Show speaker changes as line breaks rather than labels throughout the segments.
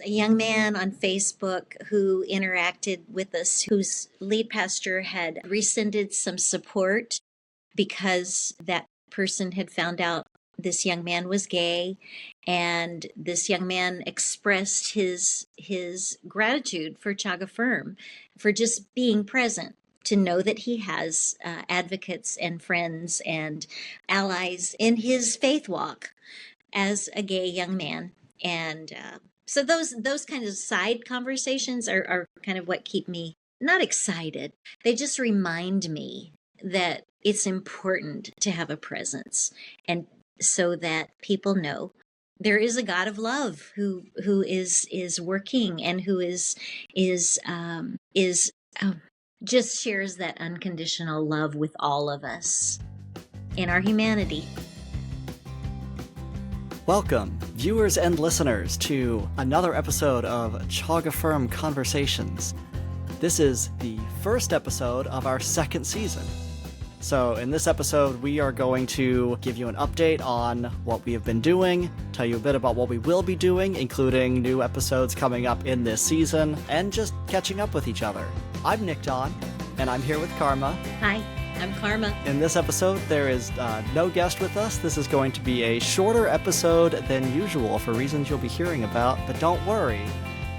a young man on Facebook who interacted with us, whose lead pastor had rescinded some support because that person had found out this young man was gay, and this young man expressed his gratitude for CHOGAffirm, for just being present, to know that he has advocates and friends and allies in his faith walk as a gay young man. And so those kind of side conversations are kind of what keep me not excited. They just remind me that it's important to have a presence, and so that people know there is a God of love who is working, and who is just shares that unconditional love with all of us in our humanity.
Welcome, viewers and listeners, to another episode of CHOGAffirm Conversations. This is the first episode of our second season. So in this episode, we are going to give you an update on what we have been doing, tell you a bit about what we will be doing, including new episodes coming up in this season, and just catching up with each other. I'm Nick Don, and I'm here with Karma.
Hi, I'm Karma.
In this episode, there is no guest with us. This is going to be a shorter episode than usual for reasons you'll be hearing about, but don't worry.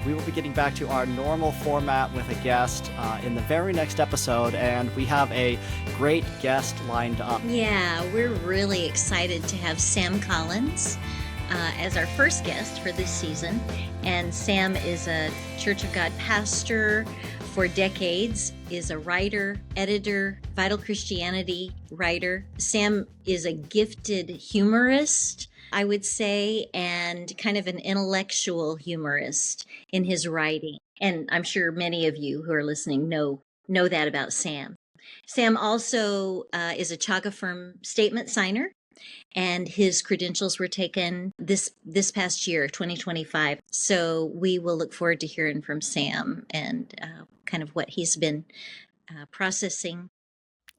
We will be getting back to our normal format with a guest in the very next episode, and we have a great guest lined up.
Yeah, we're really excited to have Sam Collins as our first guest for this season. And Sam is a Church of God pastor for decades, is a writer, editor, Vital Christianity writer. Sam is a gifted humorist, I would say, and kind of an intellectual humorist in his writing. And I'm sure many of you who are listening know that about Sam. Sam also is a CHOGAffirm statement signer, and his credentials were taken this past year, 2025. So we will look forward to hearing from Sam and kind of what he's been processing.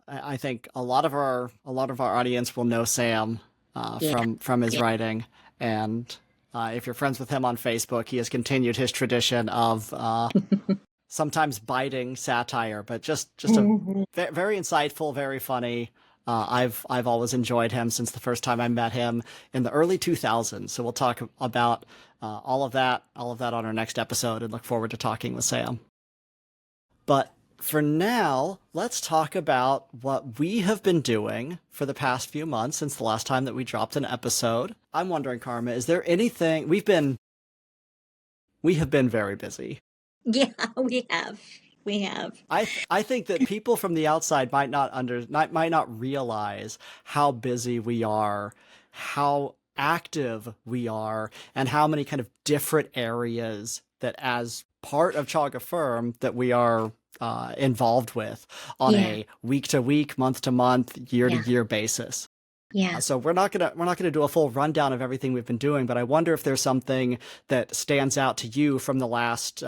I think a lot of our audience will know Sam from his writing, and if you're friends with him on Facebook, he has continued his tradition of sometimes biting satire, but just a very insightful, very funny. I've always enjoyed him since the first time I met him in the early 2000s. So we'll talk about all of that on our next episode, and look forward to talking with Sam. But for now, let's talk about what we have been doing for the past few months since the last time that we dropped an episode. I'm wondering, Karma, is there anything we have been very busy.
Yeah, we have.
I think that people from the outside might not realize how busy we are, how active we are, and how many kind of different areas that, as part of CHOGAffirm, that we are involved with on a week-to-week, month-to-month, year-to-year basis.
Yeah.
So we're not gonna do a full rundown of everything we've been doing, but I wonder if there's something that stands out to you from the last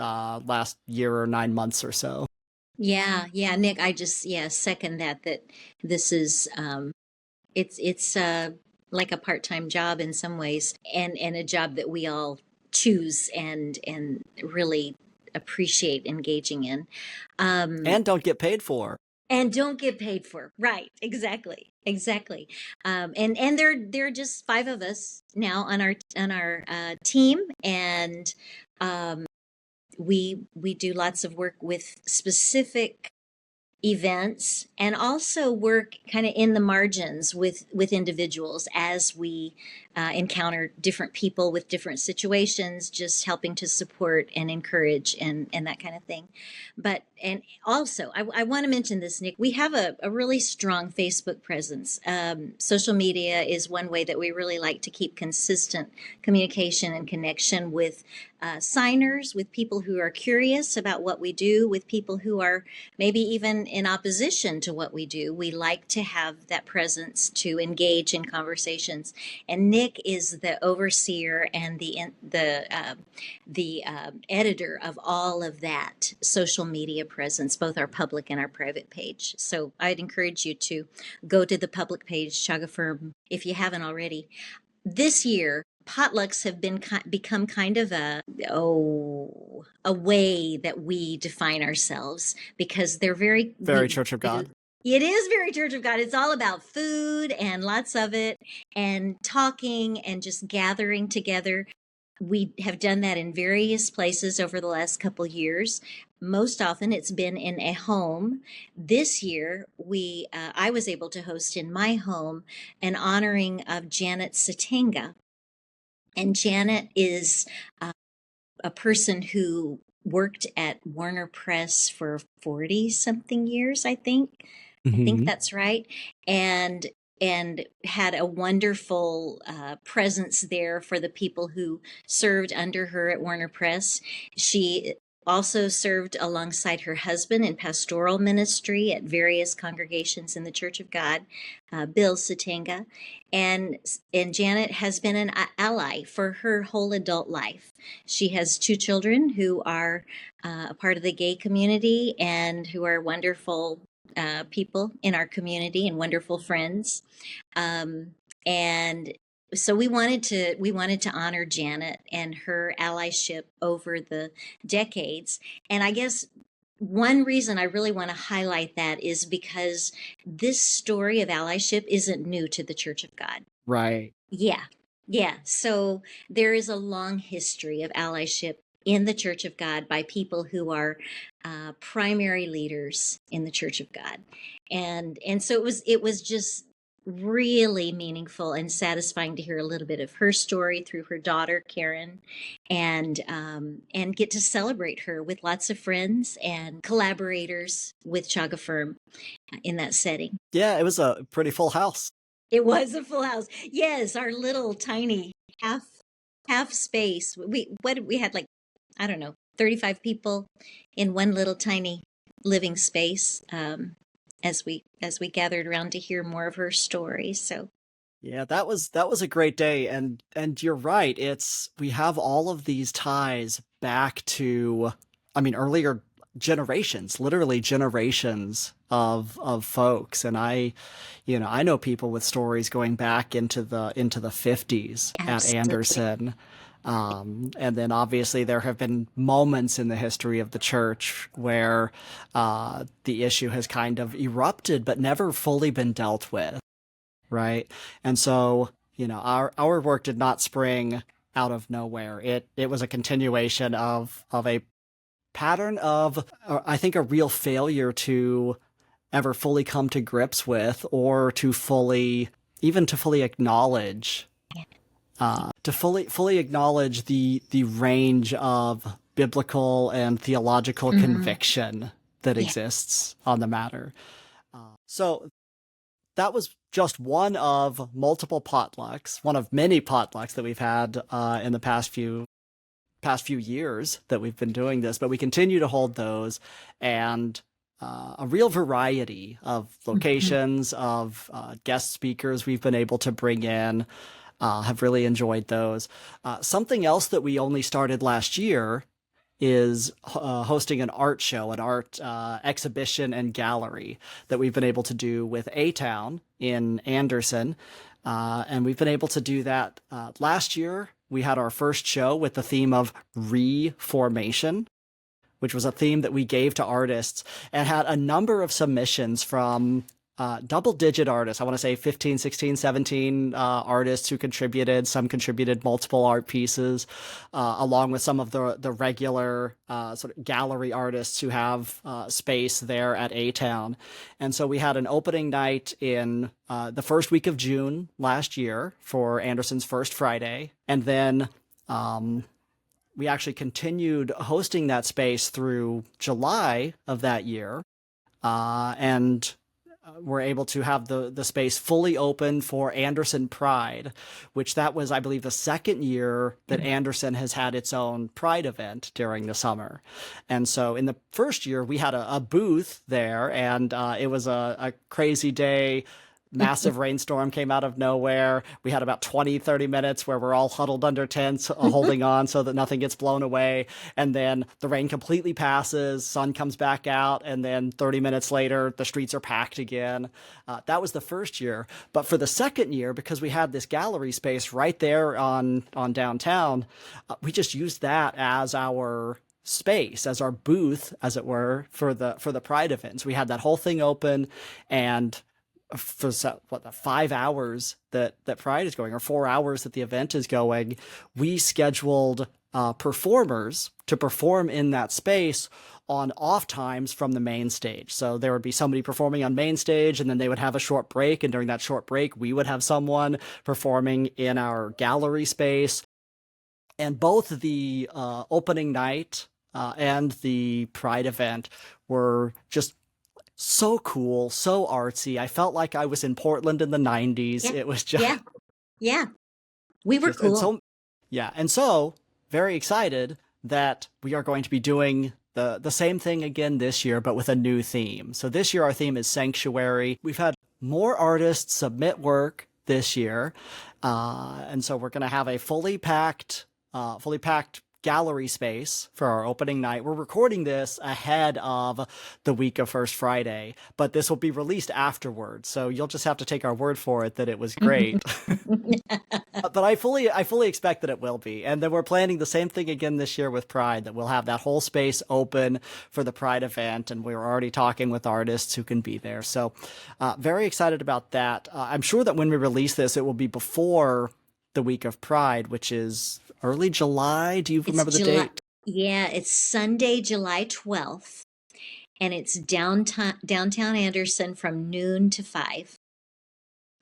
year or 9 months or so.
Yeah, Nick, I just second that this is it's like a part-time job in some ways, and a job that we all choose and really appreciate engaging in.
And don't get paid for.
And don't get paid for. Right. Exactly. And there are just 5 of us now on our team, and we do lots of work with specific events, and also work kind of in the margins with individuals as we encounter different people with different situations, just helping to support and encourage and that kind of thing. But, and also I want to mention this, Nick, we have a really strong Facebook presence. Social media is one way that we really like to keep consistent communication and connection with signers, with people who are curious about what we do, with people who are maybe even in opposition to what we do. We like to have that presence to engage in conversations. And Nick is the overseer and the editor of all of that social media presence, both our public and our private page. So I'd encourage you to go to the public page, CHOGAffirm, if you haven't already. This year, potlucks have become kind of a way that we define ourselves, because they're
Very Church of God.
It is very Church of God. It's all about food and lots of it, and talking and just gathering together. We have done that in various places over the last couple years. Most often it's been in a home. This year, I was able to host in my home an honoring of Janet Satenga. And Janet is a person who worked at Warner Press for 40 something years, I think. I think that's right. And had a wonderful presence there for the people who served under her at Warner Press. She also served alongside her husband in pastoral ministry at various congregations in the Church of God, Bill Satenga. And Janet has been an ally for her whole adult life. She has 2 children who are a part of the gay community and who are wonderful people in our community and wonderful friends. And so we wanted to honor Janet and her allyship over the decades. And I guess one reason I really want to highlight that is because this story of allyship isn't new to the Church of God.
Right.
Yeah. Yeah. So there is a long history of allyship in the Church of God by people who are primary leaders in the Church of God. And so it was just really meaningful and satisfying to hear a little bit of her story through her daughter Karen, and get to celebrate her with lots of friends and collaborators with CHOGAffirm in that setting.
Yeah, it was a pretty full house.
It was a full house. Yes, our little tiny half space. We had, like, I don't know, 35 people in one little tiny living space. As we gathered around to hear more of her story. So
yeah, that was a great day, and you're right. We have all of these ties back to, I mean, earlier generations, literally generations of folks, and I know people with stories going back into the 50s at Anderson. And then obviously there have been moments in the history of the church where the issue has kind of erupted but never fully been dealt with, right? And so, our work did not spring out of nowhere. It was a continuation of a pattern of, I think, a real failure to ever fully come to grips with, or to fully acknowledge acknowledge the range of biblical and theological conviction that exists on the matter. So that was just one of multiple potlucks, one of many potlucks that we've had in the past few years that we've been doing this, but we continue to hold those, and a real variety of locations, of guest speakers we've been able to bring in. Have really enjoyed those. Something else that we only started last year is hosting an art show, an art exhibition and gallery that we've been able to do with A-Town in Anderson. And we've been able to do that. Last year, we had our first show with the theme of reformation, which was a theme that we gave to artists, and had a number of submissions from double-digit artists. I want to say 15, 16, 17 artists who contributed. Some contributed multiple art pieces, along with some of the regular sort of gallery artists who have space there at A-Town. And so we had an opening night in the first week of June last year for Anderson's First Friday. And then we actually continued hosting that space through July of that year. And we're able to have the space fully open for Anderson Pride, which that was, I believe, the second year that Anderson has had its own Pride event during the summer. And so in the first year, we had a booth there, and it was a crazy day. massive rainstorm came out of nowhere. We had about 20, 30 minutes where we're all huddled under tents, holding on so that nothing gets blown away. And then the rain completely passes, sun comes back out, and then 30 minutes later, the streets are packed again. That was the first year. But for the second year, because we had this gallery space right there on downtown, we just used that as our space, as our booth, as it were, for the Pride events. We had that whole thing open, and for the 5 hours that Pride is going, or 4 hours that the event is going, we scheduled performers to perform in that space on off times from the main stage. So there would be somebody performing on main stage, and then they would have a short break, and during that short break, we would have someone performing in our gallery space. And both the opening night and the Pride event were just so cool, so artsy. I felt like I was in Portland in the 90s.
Yeah.
It was just...
Yeah. We were cool.
And so very excited that we are going to be doing the same thing again this year, but with a new theme. So this year our theme is sanctuary. We've had more artists submit work this year. And so we're going to have a fully packed gallery space for our opening night. We're recording this ahead of the week of First Friday, but this will be released afterwards. So you'll just have to take our word for it that it was great. But I fully expect that it will be. And then we're planning the same thing again this year with Pride, that we'll have that whole space open for the Pride event. And we're already talking with artists who can be there. So very excited about that. I'm sure that when we release this, it will be before the week of Pride, which is early July. Do you remember the date?
Yeah, it's Sunday, July 12th, and it's downtown Anderson from noon to 5.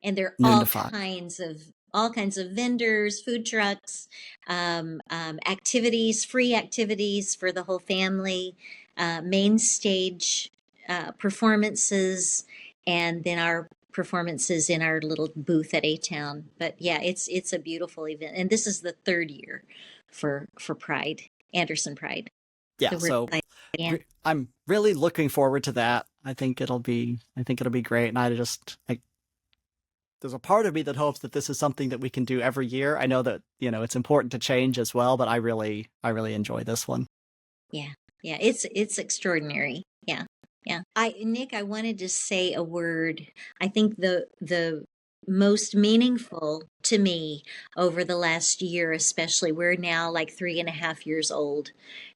And there are all kinds of vendors, food trucks, activities, free activities for the whole family, main stage performances, and then our performances in our little booth at A-Town. But yeah, it's a beautiful event, and this is the third year for Pride, Anderson Pride.
Yeah, so I'm really looking forward to that. I think it'll be great, and there's a part of me that hopes that this is something that we can do every year. I know that it's important to change as well, but I really enjoy this one.
Yeah, it's extraordinary. Yeah. Nick, I wanted to say a word. I think the most meaningful to me over the last year, especially, we're now like 3.5 years old,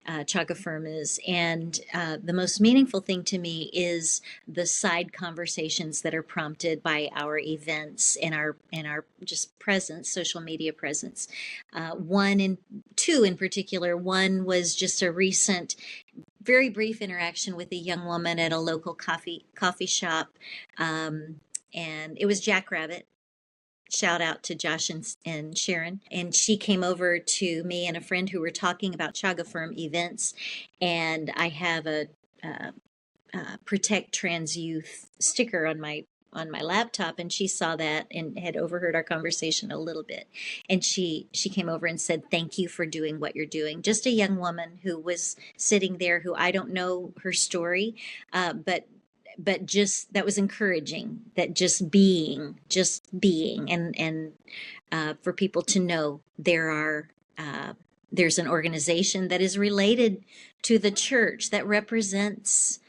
CHOGAffirm is, and the most meaningful thing to me is the side conversations that are prompted by our events and our just presence, social media presence. Two in particular. One was just a recent, very brief interaction with a young woman at a local coffee shop, and it was Jackrabbit. Shout out to Josh and Sharon. And she came over to me and a friend who were talking about CHOGAffirm events, and I have a Protect Trans Youth sticker on my laptop, and she saw that and had overheard our conversation a little bit, and she came over and said, "Thank you for doing what you're doing." Just a young woman who was sitting there, who I don't know her story, but just that was encouraging, that just being and for people to know there's an organization that is related to the church that represents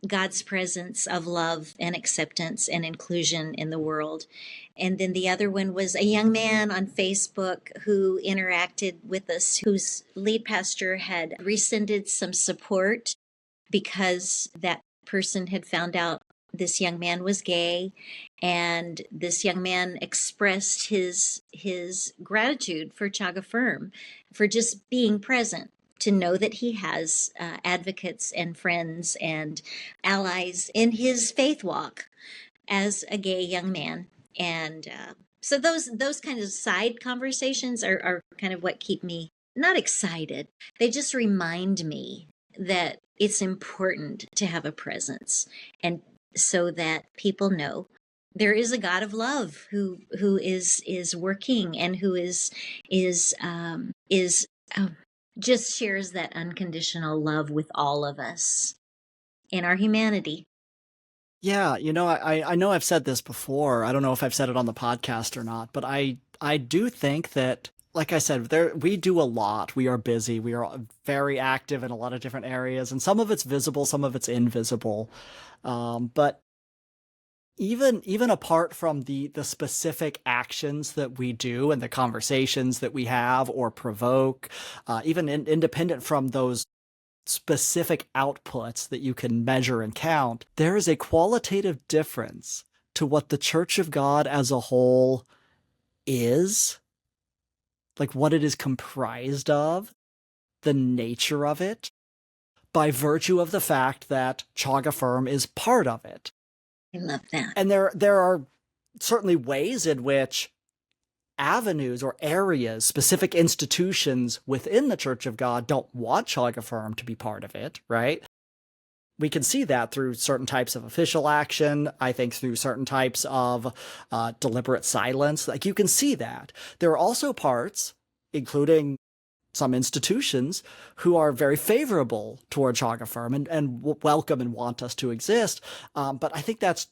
God's presence of love and acceptance and inclusion in the world. And then the other one was a young man on Facebook who interacted with us, whose lead pastor had rescinded some support because that person had found out this young man was gay, and this young man expressed his gratitude for CHOGAffirm, for just being present, to know that he has advocates and friends and allies in his faith walk as a gay young man. And so those kinds of side conversations are kind of what keep me not excited. They just remind me that it's important to have a presence, and so that people know there is a God of love who is working, and who just shares that unconditional love with all of us in our humanity.
Yeah, I know I've said this before. I don't know if I've said it on the podcast or not, but I do think that, like I said, we do a lot. We are busy. We are very active in a lot of different areas, and some of it's visible, some of it's invisible. But even apart from the specific actions that we do and the conversations that we have or provoke, even independent from those specific outputs that you can measure and count, there is a qualitative difference to what the Church of God as a whole is, like what it is comprised of, the nature of it, by virtue of the fact that CHOGAffirm is part of it.
I love that.
And there are certainly ways in which avenues or areas, specific institutions within the Church of God don't want CHOGAffirm to be part of it, right? We can see that through certain types of official action, I think through certain types of deliberate silence. Like, you can see that. There are also parts, including some institutions, who are very favorable toward CHOGAffirm and welcome and want us to exist. But I think that's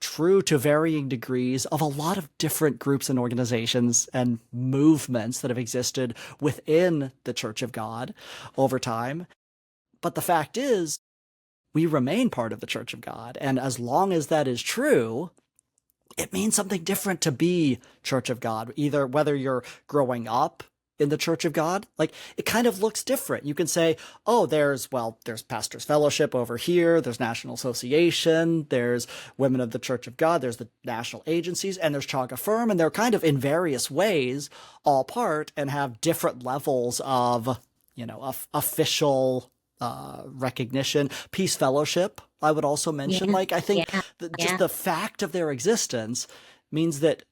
true to varying degrees of a lot of different groups and organizations and movements that have existed within the Church of God over time. But the fact is, we remain part of the Church of God. And as long as that is true, it means something different to be Church of God, either whether you're growing up in the Church of God, like, it kind of looks different. You can say, oh, there's Pastors Fellowship over here, there's National Association, there's Women of the Church of God, there's the national agencies, and there's CHOGAffirm, and they're kind of in various ways all part and have different levels of, official recognition. Peace Fellowship, I would also mention. I think just the fact of their existence means that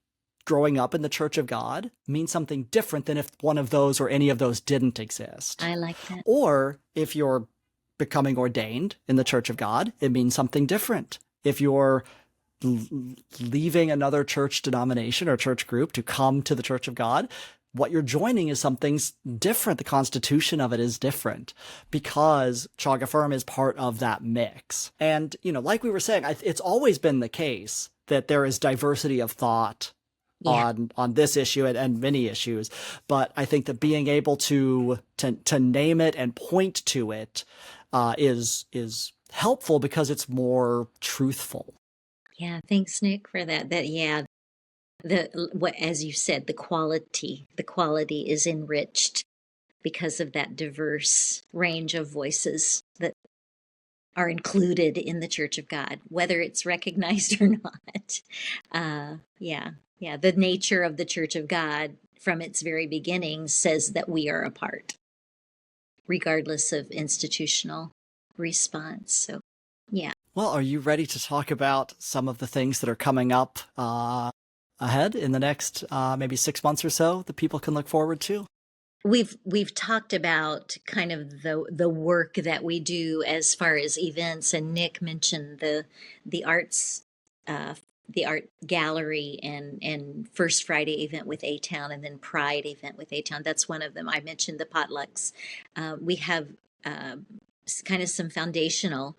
growing up in the Church of God means something different than if one of those or any of those didn't exist.
I like that.
Or if you're becoming ordained in the Church of God, it means something different. If you're leaving another church denomination or church group to come to the Church of God, what you're joining is something different. The constitution of it is different because CHOGAffirm is part of that mix. And, like we were saying, it's always been the case that there is diversity of thought on this issue and many issues. But I think that being able to name it and point to it is helpful because it's more truthful.
Yeah, thanks, Nick, for that. As you said, the quality is enriched because of that diverse range of voices that are included in the Church of God, whether it's recognized or not. The nature of the Church of God from its very beginning says that we are a part, regardless of institutional response. So, yeah.
Well, are you ready to talk about some of the things that are coming up ahead in the next maybe 6 months or so that people can look forward to?
We've talked about kind of the work that we do as far as events, and Nick mentioned the arts, the art gallery and First Friday event with A-Town, and then Pride event with A-Town. That's one of them. I mentioned the potlucks. We have kind of some foundational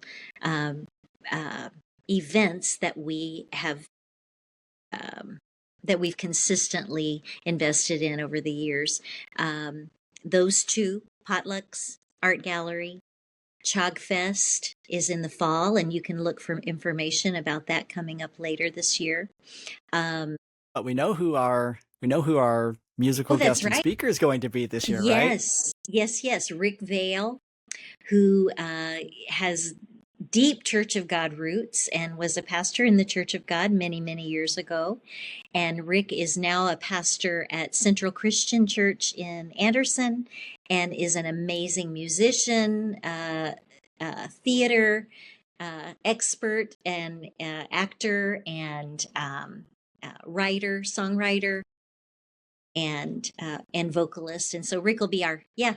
events that we have that we've consistently invested in over the years. Those two, potlucks, art gallery. CHOGFest is in the fall, and you can look for information about that coming up later this year.
But we know who our musical guest and speaker is going to be this year, right?
Yes. Rick Vale, who has deep Church of God roots and was a pastor in the Church of God many, many years ago. And Rick is now a pastor at Central Christian Church in Anderson and is an amazing musician, theater expert, and actor, and writer, songwriter, and vocalist. And so Rick will be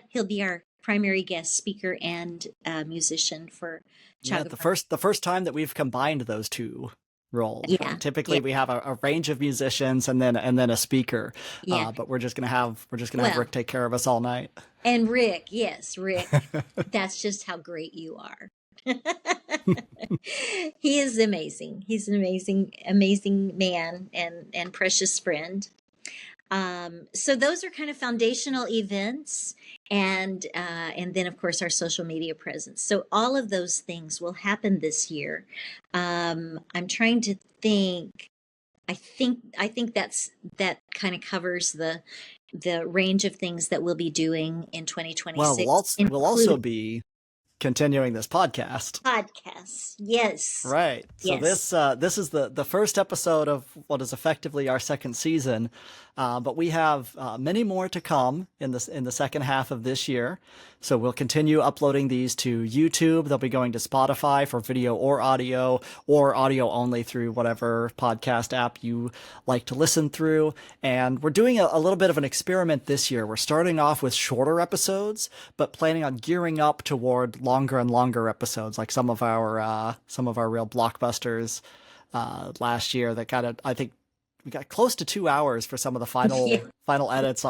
he'll be our primary guest speaker and musician for CHOGAffirm.
The first time that we've combined those two roles. Yeah. Typically we have a range of musicians and then a speaker. Yeah. But we're just gonna have Rick take care of us all night.
And Rick, yes, Rick. That's just how great you are. He is amazing. He's an amazing man and precious friend. So those are kind of foundational events, and then of course our social media presence. So all of those things will happen this year. I'm trying to think. I think that kind of covers the range of things that we'll be doing in 2026.
Well, we'll also be continuing this podcast.
Podcasts. Yes.
Right. So
Yes.
this is the first episode of what is effectively our second season, but we have many more to come in the second half of this year. So we'll continue uploading these to YouTube. They'll be going to Spotify for video or audio only through whatever podcast app you like to listen through. And we're doing a little bit of an experiment this year. We're starting off with shorter episodes, but planning on gearing up toward longer and longer episodes, like some of our real blockbusters last year that I think we got close to 2 hours for some of the final edits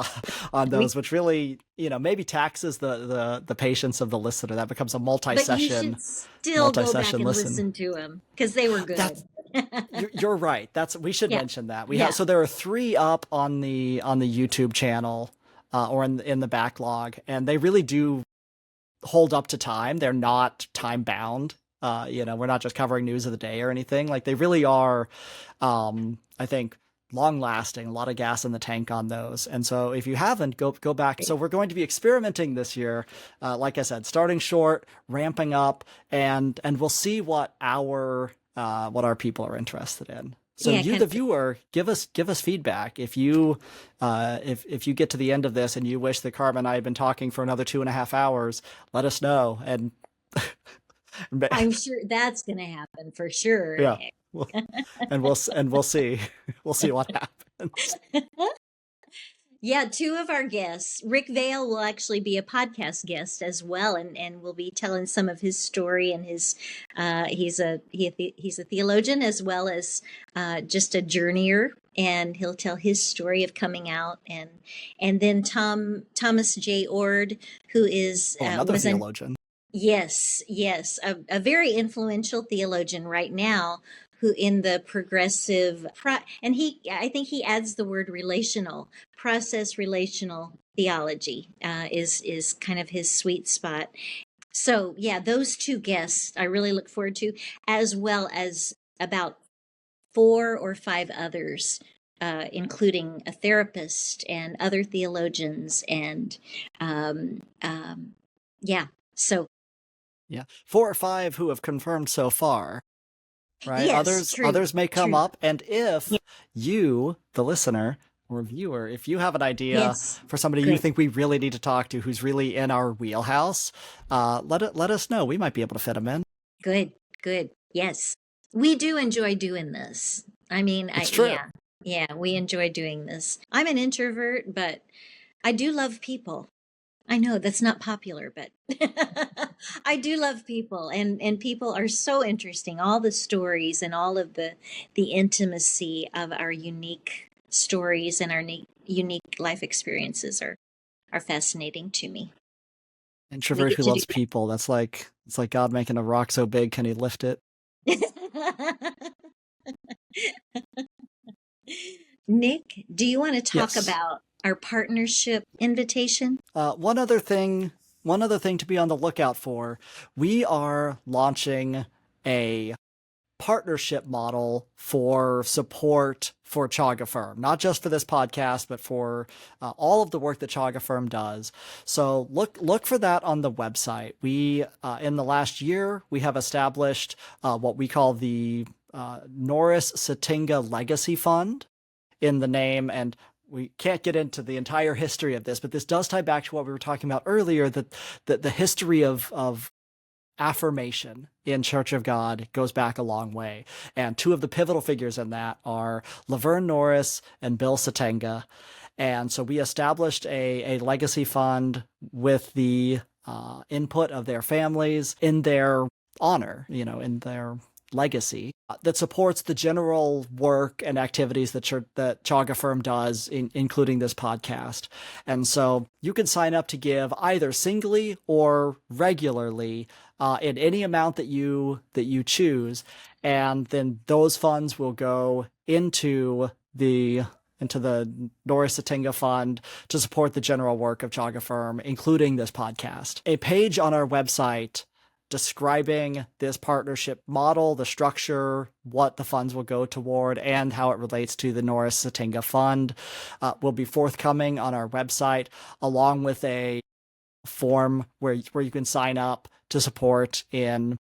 on those, which really, maybe taxes the patience of the listener. That becomes a multi-session.
But you should still go back and listen to them because they were good.
You're right. We should mention that so there are 3 up on the YouTube channel or in the backlog, and they really do hold up to time. They're not time bound. We're not just covering news of the day or anything. Like, they really are, I think, long lasting, a lot of gas in the tank on those. And so if you haven't, go back. So we're going to be experimenting this year. Like I said, starting short, ramping up, and we'll see what our people are interested in. So you, the viewer, give us feedback. If you get to the end of this and you wish that Carmen and I had been talking for another 2.5 hours, let us know. And
I'm sure that's going to happen for sure.
Yeah, and we'll see what happens.
Yeah, 2 of our guests, Rick Vale will actually be a podcast guest as well, and we'll be telling some of his story and his. He's a theologian as well as just a journeyer, and he'll tell his story of coming out, and then Thomas J. Ord, who is
another theologian.
Yes, a very influential theologian right now, who in the progressive, and I think he adds the word relational theology is kind of his sweet spot. So yeah, those 2 guests I really look forward to, as well as about 4 or 5 others, including a therapist and other theologians, and so.
Yeah, 4 or 5 who have confirmed so far, right?
Yes,
others may come up, and if you, the listener or viewer, if you have an idea for somebody you think we really need to talk to who's really in our wheelhouse, let us know. We might be able to fit them in.
Good. Yes, we do enjoy doing this. I mean,
it's true.
Yeah, we enjoy doing this. I'm an introvert, but I do love people. I know that's not popular, but I do love people, and people are so interesting. All the stories and all of the intimacy of our unique stories and our unique life experiences are fascinating to me.
Introvert who loves people. It's like God making a rock so big, can he lift it?
Nick, do you want to talk about our partnership invitation?
One other thing to be on the lookout for. We are launching a partnership model for support for CHOGAffirm, not just for this podcast, but for all of the work that CHOGAffirm does. So look for that on the website. We, in the last year, we have established what we call the Norris Satinga Legacy Fund in the name, and we can't get into the entire history of this, but this does tie back to what we were talking about earlier, that the history of affirmation in Church of God goes back a long way. And 2 of the pivotal figures in that are Laverne Norris and Bill Satinga. And so we established a legacy fund with the input of their families in their honor, in their legacy, that supports the general work and activities that CHOGAffirm does, including this podcast. And so you can sign up to give either singly or regularly in any amount that you choose, and then those funds will go into the Norris Satinga Fund to support the general work of CHOGAffirm, including this podcast. A page on our website describing this partnership model, the structure, what the funds will go toward, and how it relates to the Norris Satinga Fund will be forthcoming on our website, along with a form where you can sign up to support in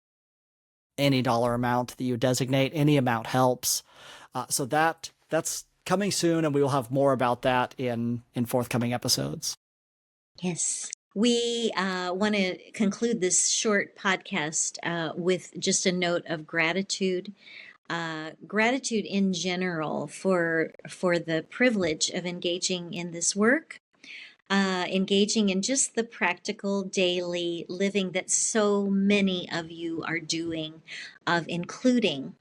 any dollar amount that you designate. Any amount helps. So that's coming soon, and we will have more about that in forthcoming episodes.
Yes. We want to conclude this short podcast with just a note of gratitude. Gratitude in general for the privilege of engaging in this work, engaging in just the practical daily living that so many of you are doing, of including,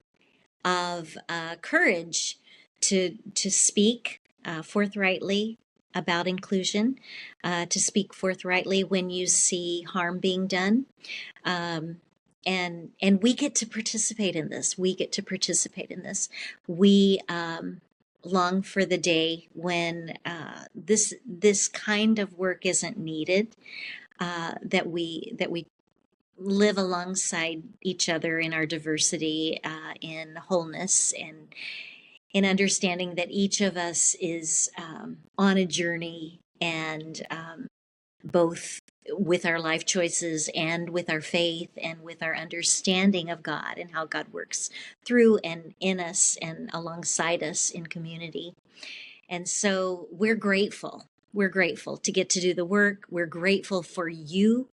of courage to speak forthrightly about inclusion, to speak forthrightly when you see harm being done. And we get to participate in this. We get to participate in this. We long for the day when this kind of work isn't needed. That we live alongside each other in our diversity, in wholeness, and in understanding that each of us is on a journey, and both with our life choices and with our faith and with our understanding of God and how God works through and in us and alongside us in community. And so we're grateful. We're grateful to get to do the work. We're grateful for you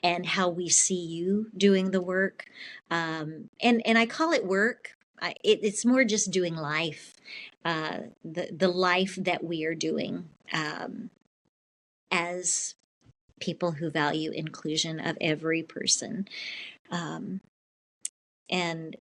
and how we see you doing the work. And I call it work. It's more just doing life, the life that we are doing as people who value inclusion of every person. And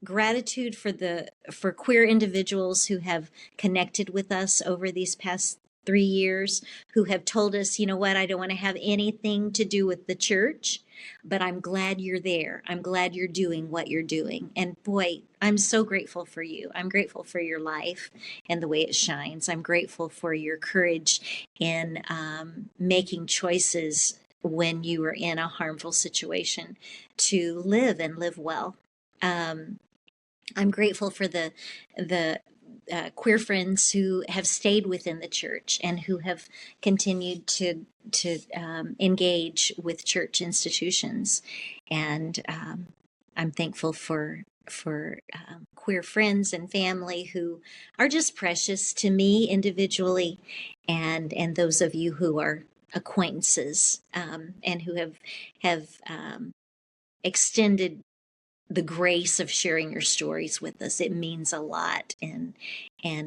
gratitude for queer individuals who have connected with us over these past 3 years, who have told us, you know what, I don't want to have anything to do with the church, but I'm glad you're there. I'm glad you're doing what you're doing. And boy, I'm so grateful for you. I'm grateful for your life and the way it shines. I'm grateful for your courage in making choices when you are in a harmful situation to live and live well. I'm grateful for the queer friends who have stayed within the church and who have continued to engage with church institutions. And I'm thankful for queer friends and family who are just precious to me individually, and those of you who are acquaintances and who have extended the grace of sharing your stories with us. It means a lot, and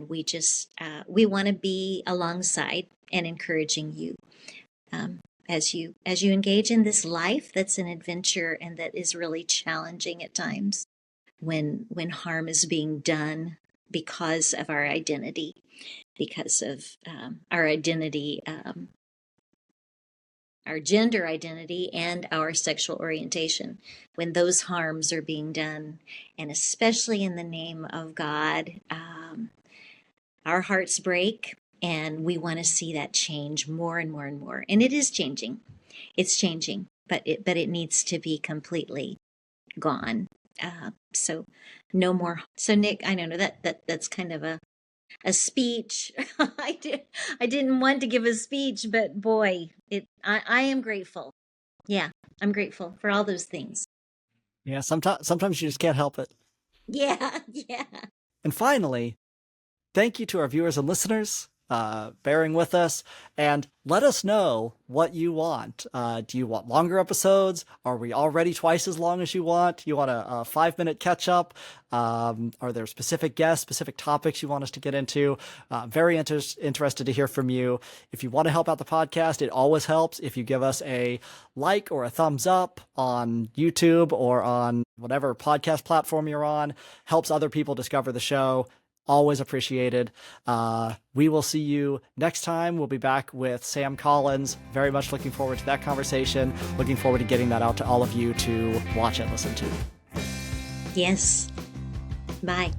we just we want to be alongside and encouraging you as you engage in this life that's an adventure and that is really challenging at times when harm is being done because of our identity, because of our identity, our gender identity, and our sexual orientation, when those harms are being done, and especially in the name of God, our hearts break, and we want to see that change more and more and more. And it is changing. It's changing, but it needs to be completely gone. So no more. So Nick, I don't know that's kind of a speech. I didn't want to give a speech, but boy, I am grateful. Yeah, I'm grateful for all those things.
Yeah, sometimes you just can't help it.
Yeah, yeah.
And finally, thank you to our viewers and listeners bearing with us, and let us know what you want. Do you want longer episodes? Are we already twice as long as you want? You want a 5-minute catch up? Are there specific guests, specific topics you want us to get into? Very interested to hear from you. If you want to help out the podcast, it always helps if you give us a like or a thumbs up on YouTube or on whatever podcast platform you're on. Helps other people discover the show. always appreciated. We will see you next time. We'll be back with Sam Collins. Very much looking forward to that conversation. Looking forward to getting that out to all of you to watch and listen to.
Yes. Bye.